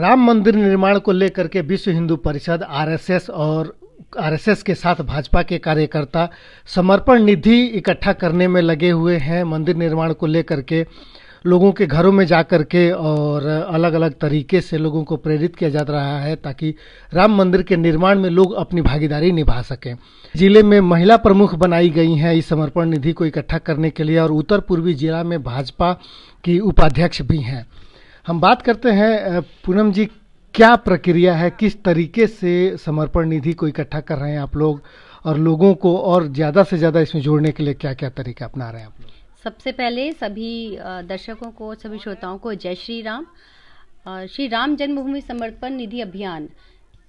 राम मंदिर निर्माण को लेकर के विश्व हिंदू परिषद आरएसएस के साथ भाजपा के कार्यकर्ता समर्पण निधि इकट्ठा करने में लगे हुए हैं। मंदिर निर्माण को लेकर के लोगों के घरों में जा कर के और अलग अलग तरीके से लोगों को प्रेरित किया जा रहा है ताकि राम मंदिर के निर्माण में लोग अपनी भागीदारी निभा सकें। जिले में महिला प्रमुख बनाई गई हैं इस समर्पण निधि को इकट्ठा करने के लिए और उत्तर पूर्वी जिला में भाजपा की उपाध्यक्ष भी हैं। हम बात करते हैं पूनम जी, क्या प्रक्रिया है, किस तरीके से समर्पण निधि को इकट्ठा कर रहे हैं आप लोग और लोगों को और ज़्यादा से ज़्यादा इसमें जोड़ने के लिए क्या क्या तरीका अपना रहे हैं आप लोग? सबसे पहले सभी दर्शकों को, सभी श्रोताओं को जय श्री राम। श्री राम जन्मभूमि समर्पण निधि अभियान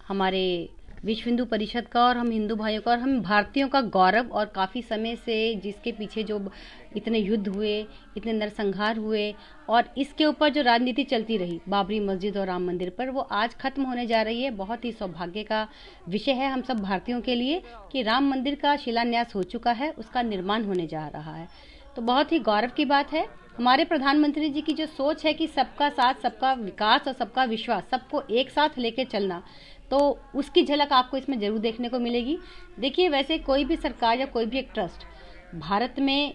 हमारे विश्व हिंदू परिषद का और हम हिंदू भाइयों का और हम भारतीयों का गौरव, और काफ़ी समय से जिसके पीछे जो इतने युद्ध हुए, इतने नरसंहार हुए और इसके ऊपर जो राजनीति चलती रही बाबरी मस्जिद और राम मंदिर पर, वो आज खत्म होने जा रही है। बहुत ही सौभाग्य का विषय है हम सब भारतीयों के लिए कि राम मंदिर का शिलान्यास हो चुका है, उसका निर्माण होने जा रहा है। तो बहुत ही गौरव की बात है। हमारे प्रधानमंत्री जी की जो सोच है कि सबका साथ, सबका विकास और सबका विश्वास, सबको एक साथ लेके चलना, तो उसकी झलक आपको इसमें जरूर देखने को मिलेगी। देखिए, वैसे कोई भी सरकार या कोई भी एक ट्रस्ट भारत में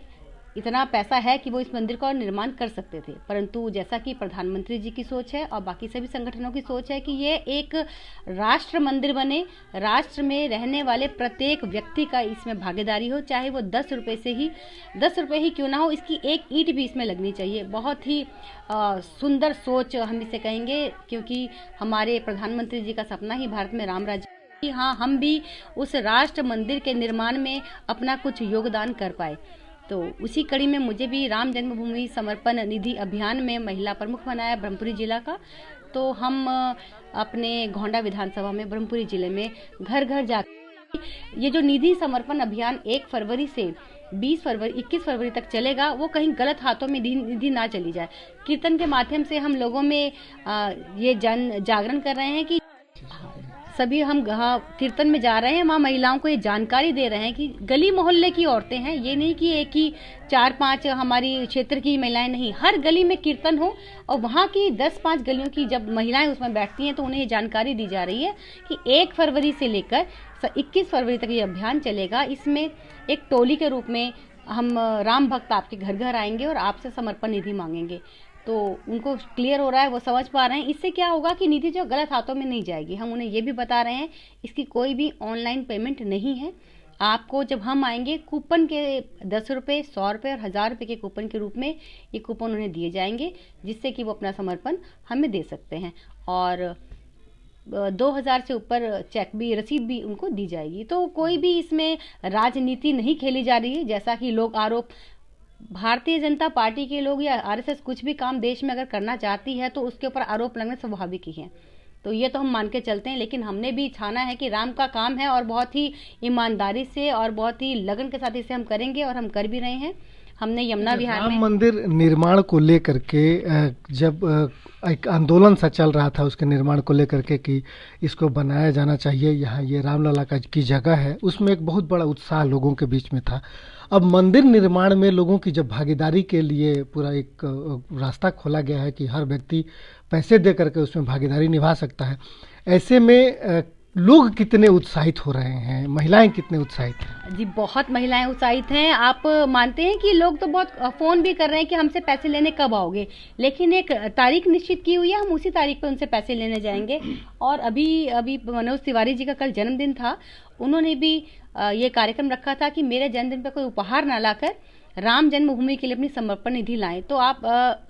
इतना पैसा है कि वो इस मंदिर का निर्माण कर सकते थे, परंतु जैसा कि प्रधानमंत्री जी की सोच है और बाकी सभी संगठनों की सोच है कि ये एक राष्ट्र मंदिर बने, राष्ट्र में रहने वाले प्रत्येक व्यक्ति का इसमें भागीदारी हो, चाहे वो 10 रुपये ही क्यों ना हो, इसकी एक ईंट भी इसमें लगनी चाहिए। बहुत ही सुंदर सोच हम इसे कहेंगे, क्योंकि हमारे प्रधानमंत्री जी का सपना ही भारत में राम राज्य कि हाँ, हम भी उस राष्ट्र मंदिर के निर्माण में अपना कुछ योगदान कर पाए। तो उसी कड़ी में मुझे भी राम जन्मभूमि समर्पण निधि अभियान में महिला प्रमुख बनाया ब्रह्मपुरी जिला का। तो हम अपने गोंडा विधानसभा में ब्रह्मपुरी जिले में घर घर जाकर ये जो निधि समर्पण अभियान 1 फरवरी से 21 फरवरी तक चलेगा, वो कहीं गलत हाथों में निधि ना चली जाए। कीर्तन के माध्यम से हम लोगों में ये जन जागरण कर रहे हैं कि सभी हम कीर्तन में जा रहे हैं, वहाँ महिलाओं को ये जानकारी दे रहे हैं कि गली मोहल्ले की औरतें हैं, ये नहीं कि एक ही 4-5 हमारी क्षेत्र की महिलाएं नहीं, हर गली में कीर्तन हो और वहाँ की 10-5 गलियों की जब महिलाएं उसमें बैठती हैं तो उन्हें ये जानकारी दी जा रही है कि 1 फरवरी से लेकर 21 फरवरी तक ये अभियान चलेगा। इसमें एक टोली के रूप में हम राम भक्त आपके घर घर आएंगे और आपसे समर्पण निधि मांगेंगे। तो उनको क्लियर हो रहा है, वो समझ पा रहे हैं। इससे क्या होगा कि निधि जो गलत हाथों में नहीं जाएगी। हम उन्हें ये भी बता रहे हैं इसकी कोई भी ऑनलाइन पेमेंट नहीं है। आपको जब हम आएंगे, कूपन के 10 रुपये, 100 रुपये और 1000 रुपये के कूपन के रूप में ये कूपन उन्हें दिए जाएंगे, जिससे कि वो अपना समर्पण हमें दे सकते हैं और 2000 से ऊपर चेक भी, रसीद भी उनको दी जाएगी। तो कोई भी इसमें राजनीति नहीं खेली जा रही है, जैसा कि लोग आरोप, भारतीय जनता पार्टी के लोग या आरएसएस कुछ भी काम देश में अगर करना चाहती है तो उसके ऊपर आरोप लगने स्वाभाविक ही है। तो ये तो हम मान के चलते हैं, लेकिन हमने भी ठाना है कि राम का काम है और बहुत ही ईमानदारी से और बहुत ही लगन के साथ इसे हम करेंगे और हम कर भी रहे हैं। हमने यमुना विहार में राम मंदिर निर्माण को लेकर के जब एक आंदोलन सा चल रहा था उसके निर्माण को लेकर के कि इसको बनाया जाना चाहिए, यहाँ ये रामलला की जगह है, उसमें एक बहुत बड़ा उत्साह लोगों के बीच में था। अब मंदिर निर्माण में लोगों की जब भागीदारी के लिए पूरा एक रास्ता खोला गया है कि हर व्यक्ति पैसे दे करके उसमें भागीदारी निभा सकता है, ऐसे में लोग कितने उत्साहित हो रहे हैं, महिलाएं कितने उत्साहित हैं? जी, बहुत महिलाएं उत्साहित हैं। आप मानते हैं कि लोग तो बहुत फ़ोन भी कर रहे हैं कि हमसे पैसे लेने कब आओगे, लेकिन एक तारीख निश्चित की हुई है, हम उसी तारीख पे उनसे पैसे लेने जाएंगे। और अभी मनोज तिवारी जी का कल जन्मदिन था, उन्होंने भी ये कार्यक्रम रखा था कि मेरे जन्मदिन पर कोई उपहार ना लाकर राम जन्मभूमि के लिए अपनी समर्पण निधि लाएं। तो आप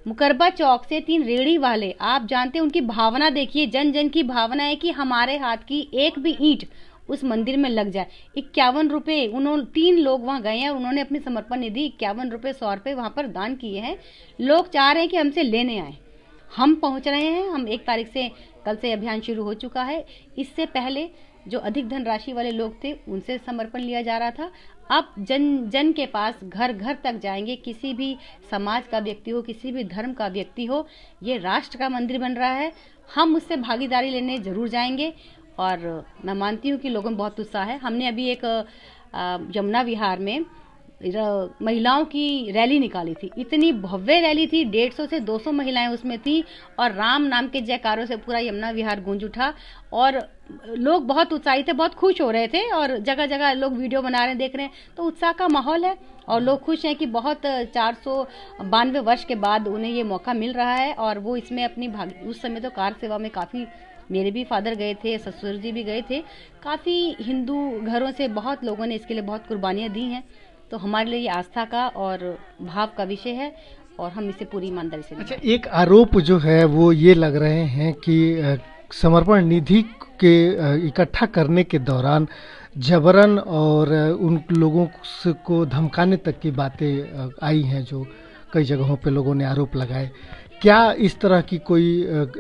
मुकरबा चौक से 3 रेहड़ी वाले, आप जानते हैं उनकी भावना देखिए, जन जन की भावना है कि हमारे हाथ की एक भी ईंट उस मंदिर में लग जाए। 51 रुपये, उन्होंने 3 लोग वहाँ गए हैं, उन्होंने अपनी समर्पण निधि 51 रुपये, 100 रुपये वहाँ पर दान किए हैं। लोग चाह रहे हैं कि हमसे लेने आए, हम पहुँच रहे हैं। हम 1 तारीख से, कल से अभियान शुरू हो चुका है। इससे पहले जो अधिक धनराशि वाले लोग थे उनसे समर्पण लिया जा रहा था। अब जन जन के पास घर घर तक जाएंगे, किसी भी समाज का व्यक्ति हो, किसी भी धर्म का व्यक्ति हो, ये राष्ट्र का मंदिर बन रहा है, हम उससे भागीदारी लेने जरूर जाएंगे। और मैं मानती हूँ कि लोगों में बहुत उत्साह है। हमने अभी एक यमुना विहार में महिलाओं की रैली निकाली थी। इतनी भव्य रैली थी, 150 से 200 महिलाएं उसमें थी और राम नाम के जयकारों से पूरा यमुना विहार गूंज उठा और लोग बहुत उत्साहित थे, बहुत खुश हो रहे थे और जगह जगह लोग वीडियो बना रहे हैं, देख रहे हैं, तो उत्साह का माहौल है और लोग खुश हैं कि बहुत 492 वर्ष के बाद उन्हें ये मौका मिल रहा है और वो इसमें अपनी भाग, उस समय तो कार सेवा में काफ़ी, मेरे भी फादर गए थे, ससुर जी भी गए थे, काफ़ी हिंदू घरों से बहुत लोगों ने इसके लिए बहुत कुर्बानियाँ दी हैं। तो हमारे लिए ये आस्था का और भाव का विषय है और हम इसे पूरी ईमानदारी से अच्छा, एक आरोप जो है वो ये लग रहे हैं कि समर्पण निधि के इकट्ठा करने के दौरान जबरन और उन लोगों को धमकाने तक की बातें आई हैं, जो कई जगहों पे लोगों ने आरोप लगाए। क्या इस तरह की कोई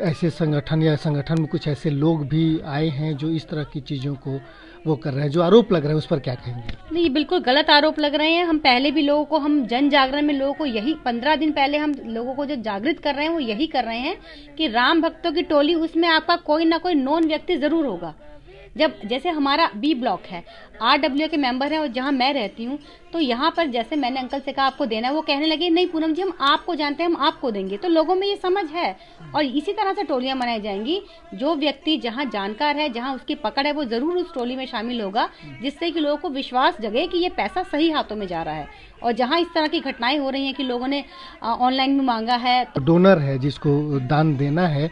ऐसे संगठन या संगठन में कुछ ऐसे लोग भी आए हैं जो इस तरह की चीज़ों को वो कर रहे हैं, जो आरोप लग रहे हैं, उस पर क्या कहेंगे? नहीं, बिल्कुल गलत आरोप लग रहे हैं। हम पहले भी लोगों को, हम जन जागरण में लोगों को यही 15 दिन पहले हम लोगों को जो जागृत कर रहे हैं वो यही कर रहे हैं कि राम भक्तों की टोली, उसमें आपका कोई ना कोई नॉन व्यक्ति जरूर होगा। जब जैसे हमारा बी ब्लॉक है, RWA के मेंबर हैं और जहां मैं रहती हूं, तो यहाँ पर जैसे मैंने अंकल से कहा आपको देना है, वो कहने लगे नहीं पूनम जी हम आपको जानते हैं, हम आपको देंगे। तो लोगों में ये समझ है और इसी तरह से टोलियां मनाई जाएंगी। जो व्यक्ति जहां जानकार है, जहां उसकी पकड़ है, वो जरूर उस टोली में शामिल होगा, जिससे कि लोगों को विश्वास जगे कि ये पैसा सही हाथों में जा रहा है। और जहाँ इस तरह की घटनाएं हो रही हैं कि लोगों ने ऑनलाइन में मांगा है, डोनर है जिसको दान देना है,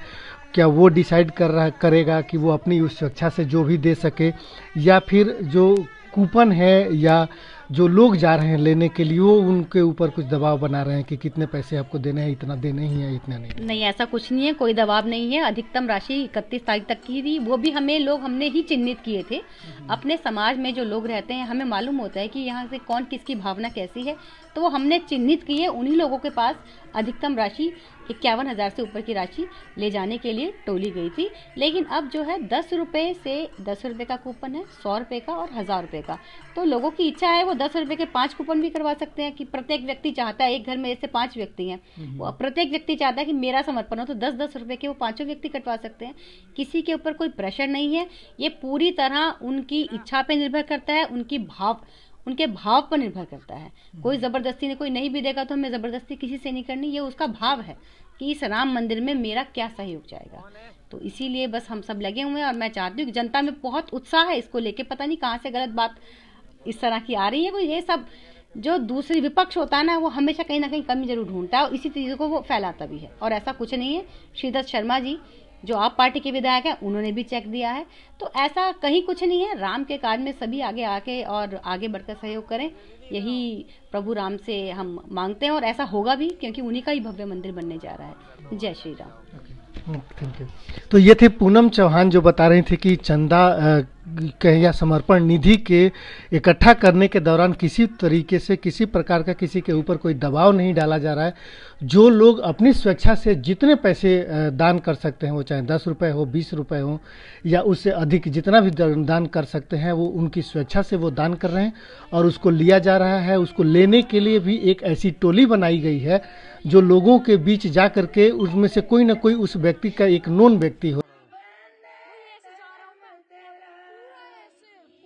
क्या वो डिसाइड करेगा कि वो अपनी उस स्वेच्छा से जो भी दे सके, या फिर जो कूपन है या जो लोग जा रहे हैं लेने के लिए वो उनके ऊपर कुछ दबाव बना रहे हैं कि कितने पैसे आपको देने हैं, इतना देने ही है, इतना नहीं? नहीं, ऐसा कुछ नहीं है, कोई दबाव नहीं है। अधिकतम राशि 31 तारीख तक की थी, वो भी हमने ही चिन्हित किए थे। अपने समाज में जो लोग रहते हैं, हमें मालूम होता है कि यहाँ से कौन किसकी भावना कैसी है, तो वो हमने चिन्हित किए। उन्हीं लोगों के पास अधिकतम राशि 51,000 से ऊपर की राशि ले जाने के लिए टोली गई थी। लेकिन अब जो है 10 रुपये से 10 रुपये का कूपन है, 100 रुपये का और 1000 रुपये का। तो लोगों की इच्छा है वो 10 रुपये के 5 कूपन भी करवा सकते हैं कि प्रत्येक व्यक्ति चाहता है, एक घर में ऐसे 5 व्यक्ति हैं, प्रत्येक व्यक्ति चाहता है कि मेरा समर्पण हो, तो 10-10 रुपये के वो 5 व्यक्ति कटवा सकते हैं। किसी के ऊपर कोई प्रेशर नहीं है, ये पूरी तरह उनकी इच्छा पे निर्भर करता है, उनके भाव पर निर्भर करता है। कोई जबरदस्ती ने, कोई नहीं भी देगा तो हमें जबरदस्ती किसी से नहीं करनी, ये उसका भाव है कि इस राम मंदिर में मेरा क्या सहयोग जाएगा। तो इसीलिए बस हम सब लगे हुए हैं और मैं चाहती हूँ कि जनता में बहुत उत्साह है इसको लेके। पता नहीं कहाँ से गलत बात इस तरह की आ रही है। ये सब जो दूसरी विपक्ष होता है ना, वो हमेशा कहीं ना कहीं कमी जरूर ढूंढता है और इसी चीज़ों को वो फैलाता भी है। और ऐसा कुछ नहीं है। श्रीदत्त शर्मा जी जो आप पार्टी के विधायक हैं, उन्होंने भी चेक दिया है, तो ऐसा कहीं कुछ नहीं है। राम के कार्य में सभी आगे आके और आगे बढ़कर सहयोग करें, यही प्रभु राम से हम मांगते हैं और ऐसा होगा भी, क्योंकि उन्हीं का ही भव्य मंदिर बनने जा रहा है। जय श्री राम। Thank you. तो ये थे पूनम चौहान जो बता रही थी कि चंदा या समर्पण निधि के इकट्ठा करने के दौरान किसी तरीके से, किसी प्रकार का किसी के ऊपर कोई दबाव नहीं डाला जा रहा है। जो लोग अपनी स्वेच्छा से जितने पैसे दान कर सकते हैं, वो चाहे 10 रुपये हो, 20 रुपये हो या उससे अधिक जितना भी दान कर सकते हैं, वो उनकी स्वेच्छा से वो दान कर रहे हैं और उसको लिया जा रहा है। उसको लेने के लिए भी एक ऐसी टोली बनाई गई है जो लोगों के बीच जा करके उसमें से कोई ना कोई उस व्यक्ति का एक नोन व्यक्ति हो,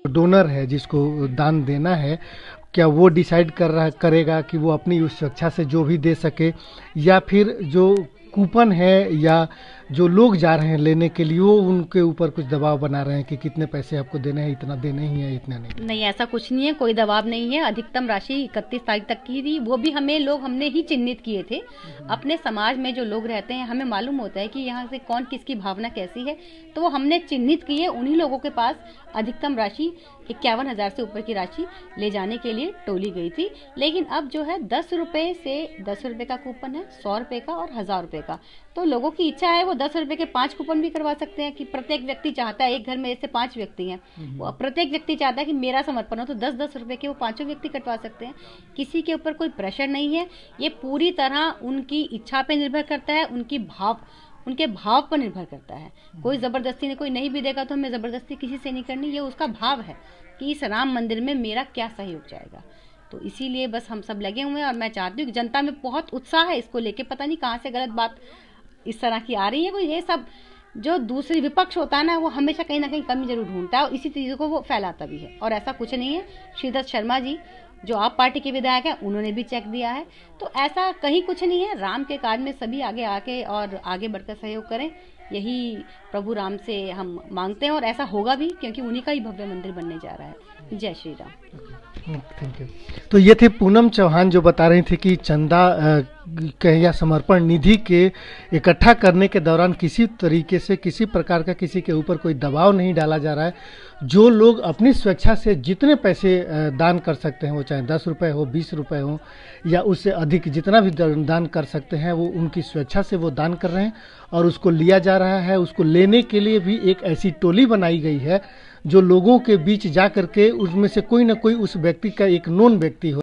डोनर है जिसको दान देना है, क्या वो डिसाइड करेगा कि वो अपनी उस स्वेच्छा से जो भी दे सके, या फिर जो कूपन है या जो लोग जा रहे हैं लेने के लिए वो उनके ऊपर कुछ दबाव बना रहे हैं कि कितने पैसे आपको देने हैं, इतना देने ही है, इतना नहीं? नहीं, ऐसा कुछ नहीं है, कोई दबाव नहीं है। अधिकतम राशि 31 तारीख तक की थी, वो भी हमने ही चिन्हित किए थे। अपने समाज में जो लोग रहते हैं, हमें मालूम होता है कि यहाँ से कौन किसकी भावना कैसी है, तो वो हमने चिन्हित किए। उन्हीं लोगों के पास अधिकतम राशि 51,000 से ऊपर की राशि ले जाने के लिए टोली गई थी। लेकिन अब जो है 10 रुपये से 10 रुपये का कूपन है, 100 रुपये का और 1000 रुपये का। तो लोगों की इच्छा है वो 10 रुपये के 5 कूपन भी करवा सकते हैं कि प्रत्येक व्यक्ति चाहता है, एक घर में ऐसे 5 व्यक्ति हैं, प्रत्येक व्यक्ति चाहता है कि मेरा समर्पण हो, तो 10-10 रुपये के वो 5 व्यक्ति कटवा सकते हैं। किसी के ऊपर कोई प्रेशर नहीं है, ये पूरी तरह उनकी इच्छा पे निर्भर करता है, उनके भाव पर निर्भर करता है। कोई जबरदस्ती ने, कोई नहीं भी देगा तो हमें जबरदस्ती किसी से नहीं करनी, ये उसका भाव है कि इस राम मंदिर में मेरा क्या सहयोग जाएगा। तो इसीलिए बस हम सब लगे हुए हैं और मैं चाहती हूँ कि जनता में बहुत उत्साह है इसको लेके। पता नहीं कहाँ से गलत बात इस तरह की आ रही है। ये सब जो दूसरी विपक्ष होता है ना, वो हमेशा कहीं ना कहीं कमी जरूर ढूंढता है और इसी चीज़ों को वो फैलाता भी है। और ऐसा कुछ नहीं है। श्रीदत्त शर्मा जी जो आप पार्टी के विधायक हैं उन्होंने भी चेक दिया है। तो ऐसा कहीं कुछ नहीं है, राम के कार्य में सभी आगे आके और आगे बढ़कर सहयोग करें, यही प्रभु राम से हम मांगते हैं और ऐसा होगा भी, क्योंकि उन्हीं का ही भव्य मंदिर बनने जा रहा है। जय श्री राम। Thank you. तो ये थे पूनम चौहान जो बता रही थी कि चंदा या समर्पण निधि के इकट्ठा करने के दौरान किसी तरीके से किसी प्रकार का किसी के ऊपर कोई दबाव नहीं डाला जा रहा है। जो लोग अपनी स्वेच्छा से जितने पैसे दान कर सकते हैं, वो चाहे 10 रुपये हो, 20 रुपये हो या उससे अधिक जितना भी दान कर सकते हैं, वो उनकी स्वेच्छा से वो दान कर रहे हैं और उसको लिया जा रहा है। उसको लेने के लिए भी एक ऐसी टोली बनाई गई है जो लोगों के बीच जा करके उसमें से कोई ना कोई उस व्यक्ति का एक नोन व्यक्ति हो